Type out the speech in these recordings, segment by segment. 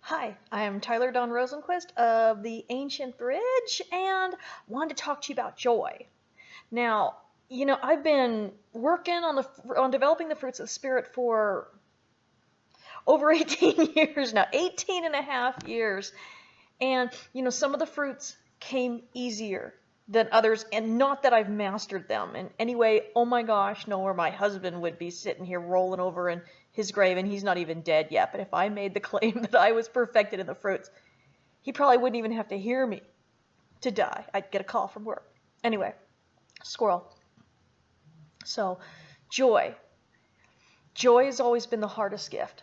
Hi, I'm Tyler Don Rosenquist of the Ancient Bridge and wanted to talk to you about joy. Now, I've been working on developing the fruits of the spirit for over 18 years now, 18 and a half years. And, some of the fruits came easier than others, and not that I've mastered them. And anyway, oh my gosh, no, where my husband would be sitting here rolling over in his grave, and he's not even dead yet. But if I made the claim that I was perfected in the fruits, he probably wouldn't even have to hear me to die. I'd get a call from work. Anyway, squirrel. So, joy. Joy has always been the hardest gift.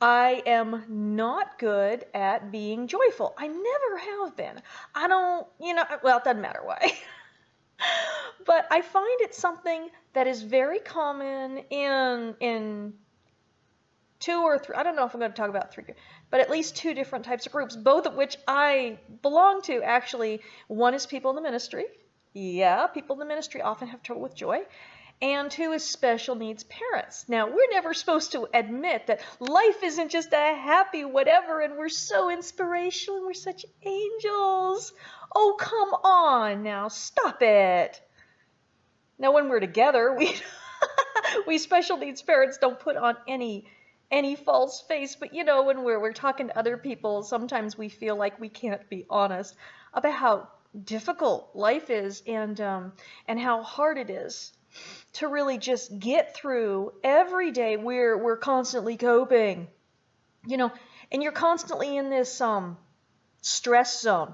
I am not good at being joyful. I never have been. I don't, well, it doesn't matter why. But I find it something that is very common in two or three, I don't know if I'm going to talk about three, but at least two different types of groups, both of which I belong to, actually. One is people in the ministry. Yeah, people in the ministry often have trouble with joy. And two is special needs parents. Now, we're never supposed to admit that life isn't just a happy whatever, and we're so inspirational, and we're such angels. Oh, come on now, stop it. Now, when we're together, we special needs parents don't put on any false face, but when we're talking to other people, sometimes we feel like we can't be honest about how difficult life is and how hard it is to really just get through every day. We're constantly coping, and you're constantly in this stress zone.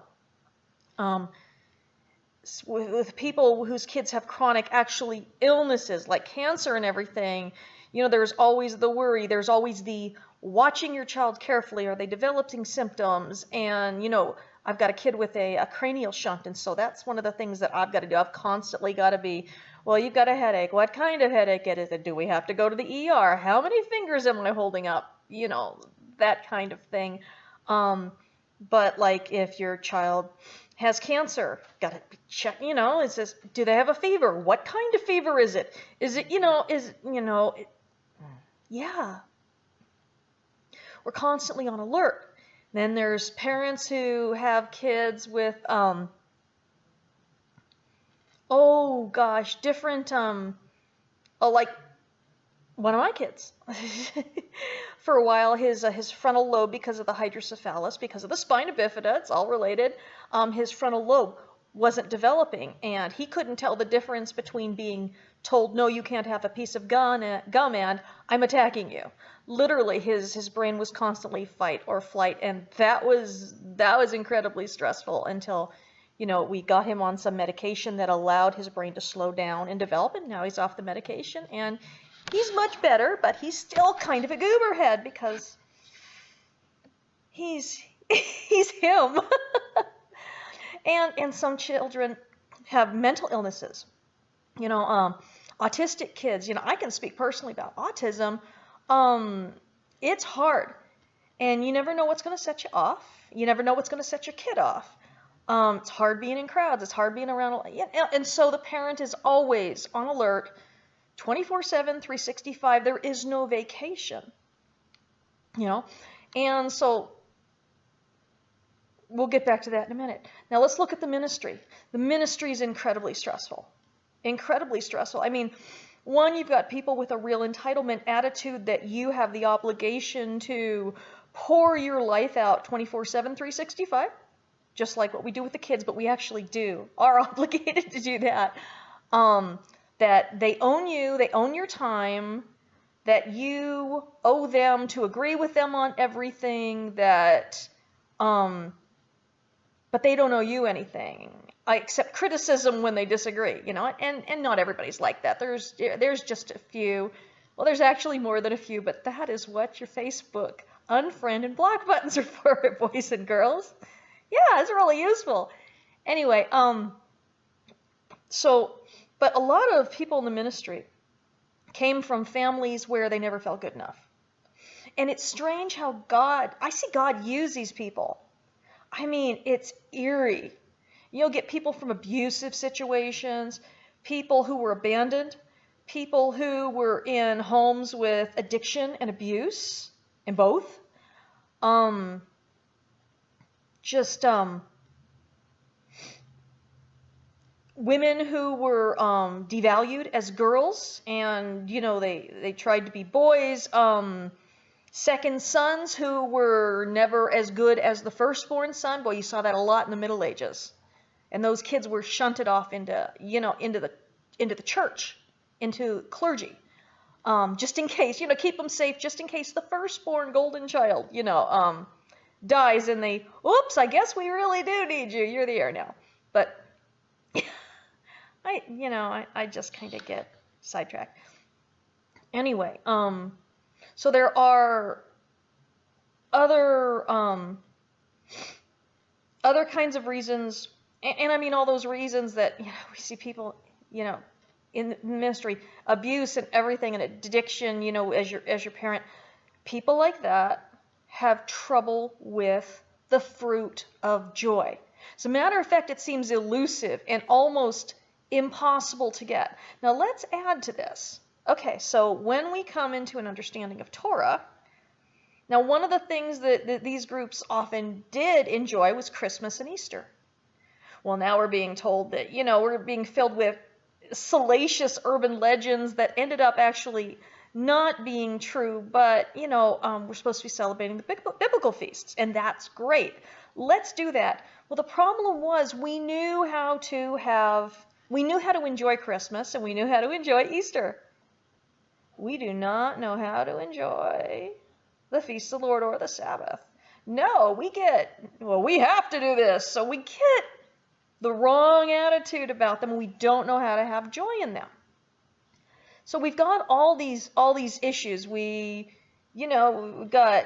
With people whose kids have chronic actually illnesses like cancer and everything, there's always the worry. There's always the watching your child carefully. Are they developing symptoms? And, I've got a kid with a cranial shunt, and so that's one of the things that I've got to do. I've constantly got to be, well, you've got a headache. What kind of headache is it? Do we have to go to the ER? How many fingers am I holding up? That kind of thing. But like if your child has cancer, got to check, it says, do they have a fever? What kind of fever is it? Is it, yeah. We're constantly on alert. Then there's parents who have kids with, oh gosh, different, like one of my kids. For a while, his frontal lobe, because of the hydrocephalus, because of the spina bifida, it's all related, his frontal lobe wasn't developing, and he couldn't tell the difference between being told, no, you can't have a piece of gum, and I'm attacking you. Literally, his brain was constantly fight or flight, and that was incredibly stressful until, we got him on some medication that allowed his brain to slow down and develop, and now he's off the medication, and he's much better, but he's still kind of a gooberhead because he's him. And some children have mental illnesses. Autistic kids, I can speak personally about autism. It's hard, and you never know what's going to set you off. You never know what's going to set your kid off. It's hard being in crowds. It's hard being around. And so the parent is always on alert, 24/7, 365. There is no vacation, and so we'll get back to that in a minute. Now let's look at the ministry. The ministry is incredibly stressful. Incredibly stressful. I mean, one, you've got people with a real entitlement attitude that you have the obligation to pour your life out 24/7, 365, just like what we do with the kids, but we actually are obligated to do that. That they own you, they own your time, that you owe them to agree with them on everything, that but they don't owe you anything. I accept criticism when they disagree, and not everybody's like that. There's just a few. Well, there's actually more than a few, but that is what your Facebook unfriend and block buttons are for, boys and girls. Yeah, it's really useful. Anyway, but a lot of people in the ministry came from families where they never felt good enough. And it's strange how I see God use these people. I mean, it's eerie. You'll get people from abusive situations, people who were abandoned, people who were in homes with addiction and abuse, and both. just women who were devalued as girls, and they tried to be boys. Second sons who were never as good as the firstborn son. Boy, you saw that a lot in the Middle Ages. And those kids were shunted off into the church, into clergy, just in case, keep them safe, just in case the firstborn golden child, dies, and they, oops, I guess we really do need you. You're the heir now. But I just kind of get sidetracked. Anyway, so there are other kinds of reasons, and I mean all those reasons that we see people, in the ministry, abuse and everything, and addiction, as your parent, people like that have trouble with the fruit of joy. As a matter of fact, it seems elusive and almost impossible to get. Now let's add to this. Okay, so when we come into an understanding of Torah, now one of the things that these groups often did enjoy was Christmas and Easter. Well, now we're being told that, we're being filled with salacious urban legends that ended up actually not being true, but, we're supposed to be celebrating the biblical feasts, and that's great. Let's do that. Well, the problem was we knew how to enjoy Christmas, and we knew how to enjoy Easter. We do not know how to enjoy the feast of the Lord or the Sabbath. No, we have to do this, so we get the wrong attitude about them, and we don't know how to have joy in them. So we've got all these issues. We've got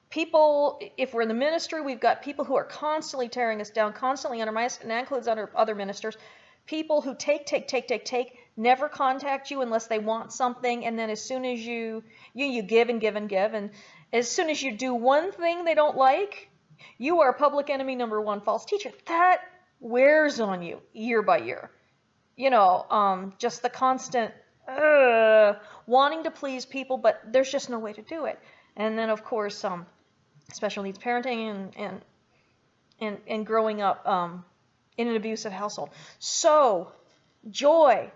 people, if we're in the ministry, we've got people who are constantly tearing us down, constantly undermining us, and that includes other ministers. People who take, never contact you unless they want something, and then as soon as you give and give and give, and as soon as you do one thing they don't like, you are public enemy number one, false teacher. That wears on you year by year. Just the constant wanting to please people, but there's just no way to do it. And then, of course, special needs parenting and growing up in an abusive household. So, joy.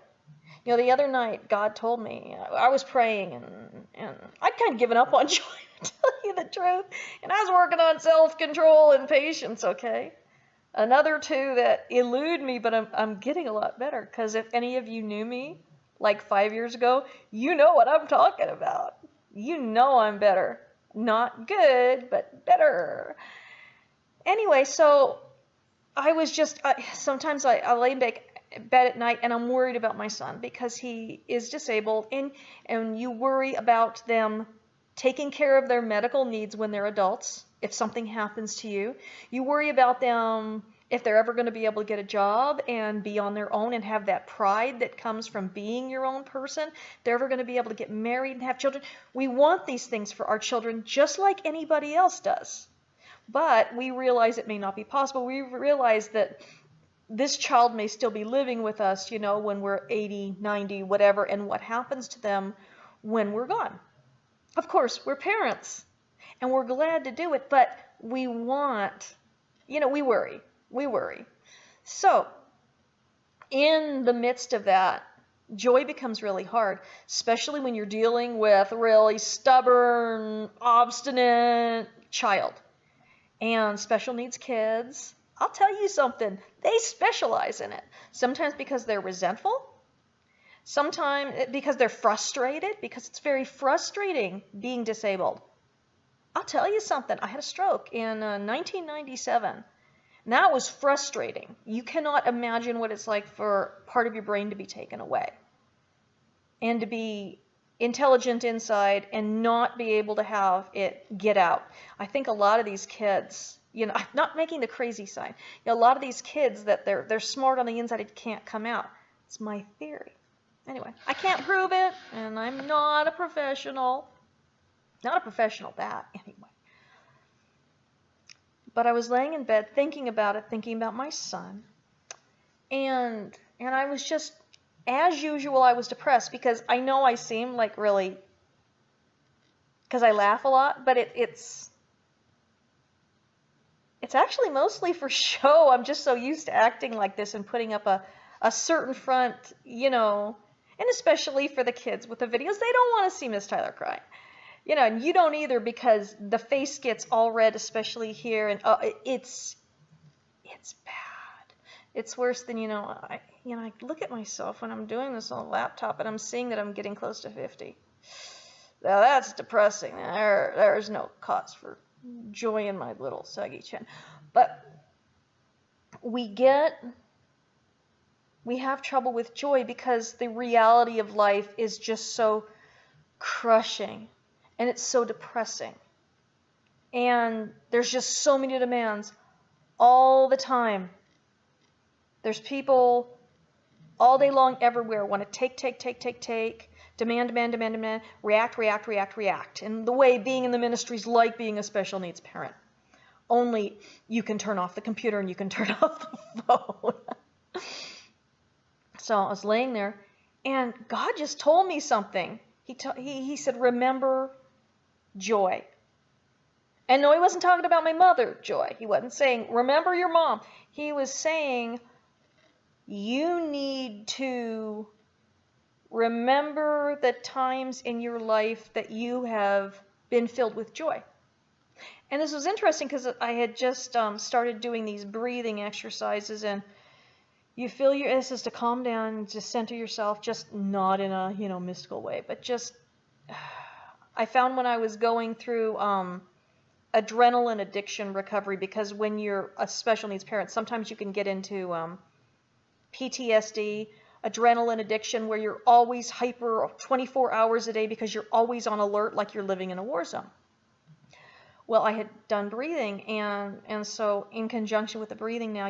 The other night, God told me, I was praying, and I'd kind of given up on joy, to tell you the truth. And I was working on self-control and patience, okay? Another two that elude me, but I'm getting a lot better, because if any of you knew me like 5 years ago, you know what I'm talking about. You know I'm better. Not good, but better. Anyway, so I was just, sometimes I lay in bed at night and I'm worried about my son because he is disabled, and you worry about them taking care of their medical needs when they're adults. If something happens to you, you worry about them if they're ever going to be able to get a job and be on their own and have that pride that comes from being your own person. They're ever going to be able to get married and have children. We want these things for our children just like anybody else does. But we realize it may not be possible. We realize that this child may still be living with us, when we're 80, 90, whatever, and what happens to them when we're gone. Of course, we're parents, and we're glad to do it, but we want, we worry. We worry. So, in the midst of that, joy becomes really hard, especially when you're dealing with a really stubborn, obstinate child. And special needs kids, I'll tell you something, they specialize in it. Sometimes because they're resentful, sometimes because they're frustrated, because it's very frustrating being disabled. I'll tell you something, I had a stroke in 1997. And that was frustrating. You cannot imagine what it's like for part of your brain to be taken away and to be intelligent inside and not be able to have it get out. I think a lot of these kids, I'm not making the crazy sign. A lot of these kids that they're smart on the inside, it can't come out. It's my theory. Anyway, I can't prove it, and I'm not a professional. Not a professional at that, anyway. But I was laying in bed thinking about it, thinking about my son. And I was just, as usual, I was depressed because I know I seem like really, because I laugh a lot, but it's It's actually mostly for show. I'm just so used to acting like this and putting up a certain front, and especially for the kids with the videos, they don't want to see Miss Tyler crying. And you don't either, because the face gets all red, especially here, and it's bad. It's worse than, I look at myself when I'm doing this on a laptop and I'm seeing that I'm getting close to 50. Now that's depressing. There's no cause for joy in my little saggy chin. But we have trouble with joy because the reality of life is just so crushing and it's so depressing. And there's just so many demands all the time. There's people all day long everywhere want to take, demand, react. And the way being in the ministry is like being a special needs parent. Only you can turn off the computer and you can turn off the phone. So I was laying there, and God just told me something. He said, remember joy. And no, he wasn't talking about my mother, Joy. He wasn't saying, remember your mom. He was saying, you need to remember the times in your life that you have been filled with joy. And this was interesting because I had just started doing these breathing exercises, and you feel this is to calm down, just center yourself, just not in a mystical way, but just I found when I was going through adrenaline addiction recovery, because when you're a special needs parent, sometimes you can get into PTSD, adrenaline addiction, where you're always hyper 24 hours a day because you're always on alert like you're living in a war zone. Well, I had done breathing, and so in conjunction with the breathing now,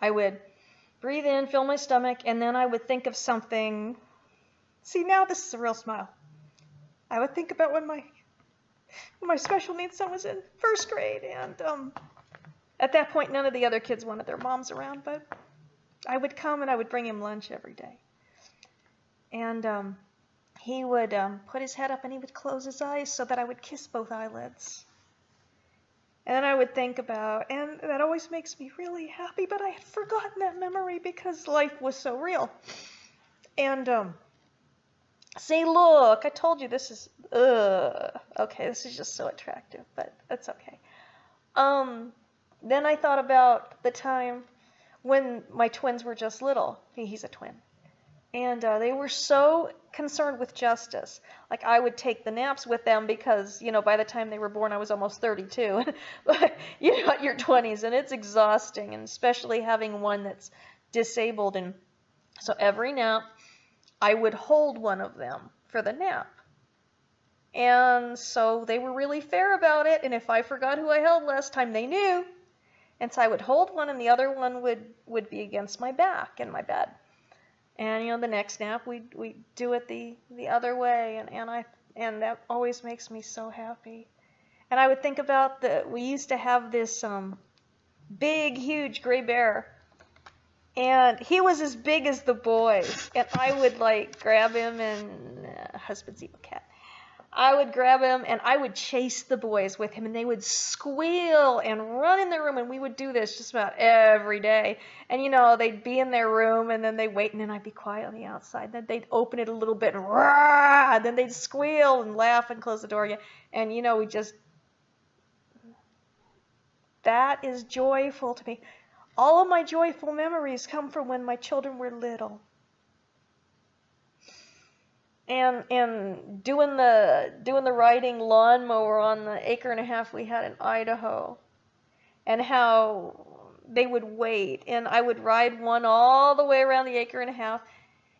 I would breathe in, fill my stomach, and then I would think of something. See, now this is a real smile. I would think about when my special needs son was in first grade, and at that point, none of the other kids wanted their moms around, but I would come and I would bring him lunch every day. And he would put his head up and he would close his eyes so that I would kiss both eyelids. And then I would think about, and that always makes me really happy, but I had forgotten that memory because life was so real. And see, look, I told you this is, okay, this is just so attractive, but that's okay. Then I thought about the time when my twins were just little. He's a twin. And they were so concerned with justice. Like, I would take the naps with them because, by the time they were born, I was almost 32. But you're at your 20s, and it's exhausting, and especially having one that's disabled. And so every nap, I would hold one of them for the nap. And so they were really fair about it, and if I forgot who I held last time, they knew. And so I would hold one, and the other one would be against my back in my bed. And the next nap we'd do it the other way, and that always makes me so happy. And I would think about we used to have this big, huge gray bear, and he was as big as the boys, and I would grab him, and husband's evil cat. I would grab him and I would chase the boys with him, and they would squeal and run in their room, and we would do this just about every day. And they'd be in their room, and then they'd wait, and then I'd be quiet on the outside. Then they'd open it a little bit and rah, and then they'd squeal and laugh and close the door again. And that is joyful to me. All of my joyful memories come from when my children were little. And doing the riding lawnmower on the 1.5 acres we had in Idaho, and how they would wait, and I would ride one all the way around the 1.5 acres,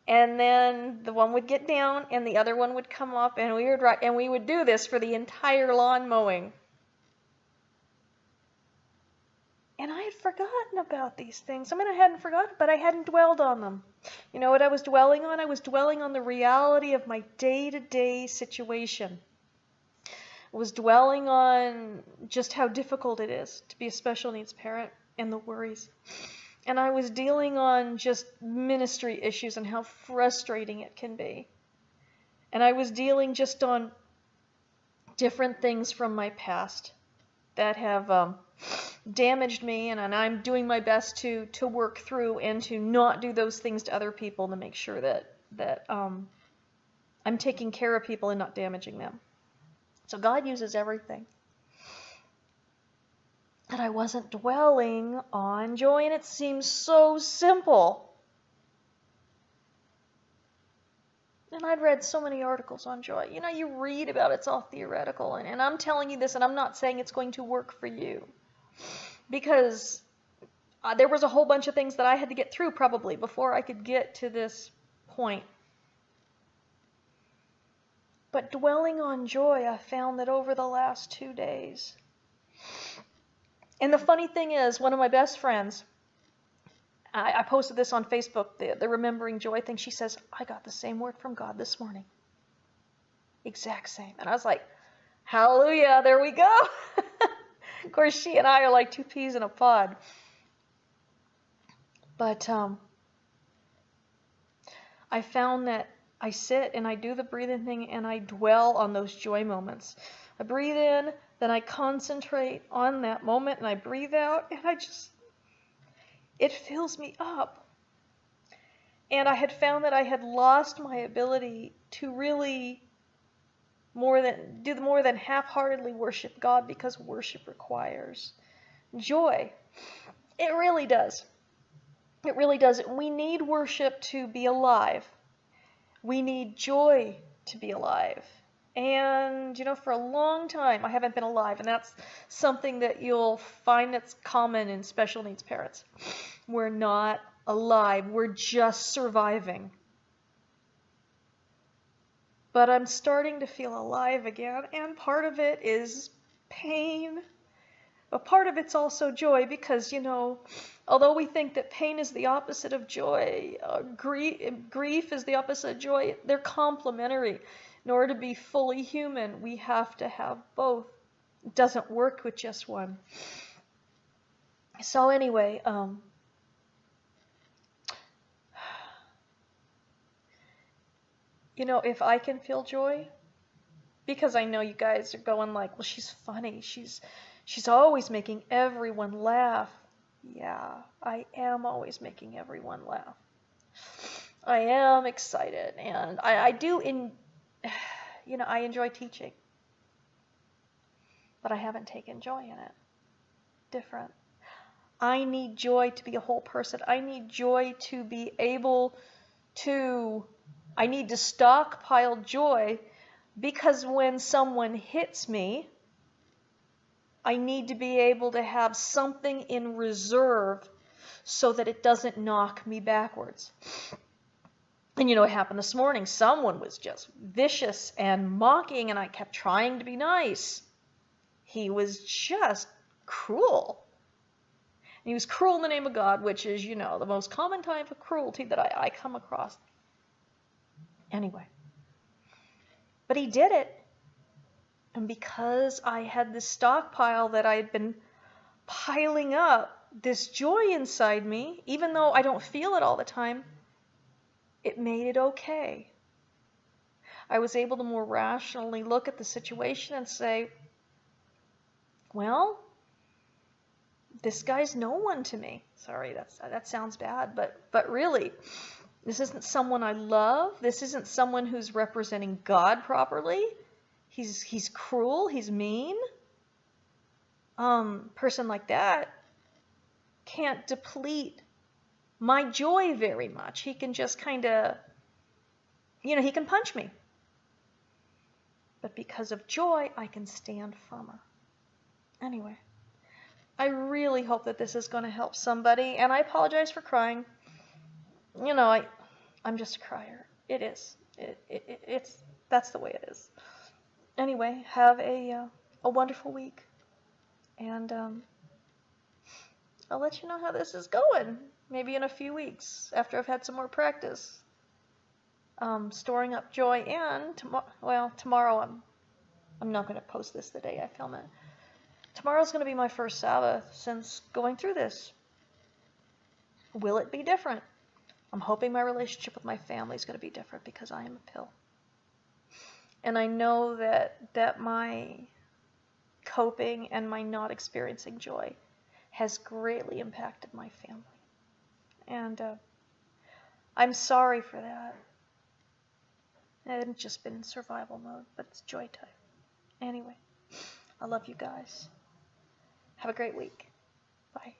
and then the one would get down and the other one would come up, and we would ride, and we would do this for the entire lawn mowing. And I had forgotten about these things. I mean, I hadn't forgotten, but I hadn't dwelled on them. You know what I was dwelling on? I was dwelling on the reality of my day-to-day situation. I was dwelling on just how difficult it is to be a special needs parent and the worries. And I was dealing on just ministry issues and how frustrating it can be. And I was dealing just on different things from my past. that have damaged me, and I'm doing my best to work through and to not do those things to other people, to make sure that I'm taking care of people and not damaging them. So God uses everything. And I wasn't dwelling on joy, and it seems so simple. And I'd read so many articles on joy. You know, you read about it's all theoretical, and I'm telling you this, and I'm not saying it's going to work for you. Because there was a whole bunch of things that I had to get through probably before I could get to this point. But dwelling on joy, I found that over the last 2 days. And the funny thing is, one of my best friends, I posted this on Facebook, the Remembering Joy thing. She says, I got the same word from God this morning. Exact same. And I was like, hallelujah, there we go. Of course, she and I are like two peas in a pod. But I found that I sit and I do the breathing thing and I dwell on those joy moments. I breathe in, then I concentrate on that moment and I breathe out, and it fills me up. And I had found that I had lost my ability to really do more than half-heartedly worship God, because worship requires joy. It really does. It really does. We need worship to be alive. We need joy to be alive. And, you know, for a long time, I haven't been alive. And that's something that you'll find that's common in special needs parents. We're not alive. We're just surviving. But I'm starting to feel alive again. And part of it is pain. But part of it's also joy, because, you know, although we think that pain is the opposite of joy, grief is the opposite of joy, they're complementary. In order to be fully human, we have to have both. It doesn't work with just one. So anyway, you know, if I can feel joy, because I know you guys are going like, well, she's funny. She's always making everyone laugh. Yeah, I am always making everyone laugh. I am excited, and I do you know, I enjoy teaching, but I haven't taken joy in it. Different. I need joy to be a whole person. I need joy to be able to, I need to stockpile joy, because when someone hits me, I need to be able to have something in reserve so that it doesn't knock me backwards. And you know what happened this morning? Someone was just vicious and mocking, and I kept trying to be nice. He was just cruel. And he was cruel in the name of God, which is, you know, the most common type of cruelty that I come across. Anyway. But he did it. And because I had this stockpile that I had been piling up, this joy inside me, even though I don't feel it all the time, it made it okay. I was able to more rationally look at the situation and say, well, this guy's no one to me. Sorry, that sounds bad, but really, this isn't someone I love. This isn't someone who's representing God properly. He's cruel. He's mean. Person like that can't deplete my joy very much. He can just kind of, you know, he can punch me. But because of joy, I can stand firmer. Anyway, I really hope that this is going to help somebody, and I apologize for crying. You know, I'm just a crier. It is. That's the way it is. Anyway, have a wonderful week, and I'll let you know how this is going. Maybe in a few weeks, after I've had some more practice. Storing up joy, and tomorrow I'm not going to post this the day I film it. Tomorrow's going to be my first Sabbath since going through this. Will it be different? I'm hoping my relationship with my family is going to be different, because I am a pill. And I know that my coping and my not experiencing joy has greatly impacted my family. And I'm sorry for that. I hadn't just been in survival mode, but it's joy time. Anyway, I love you guys. Have a great week. Bye.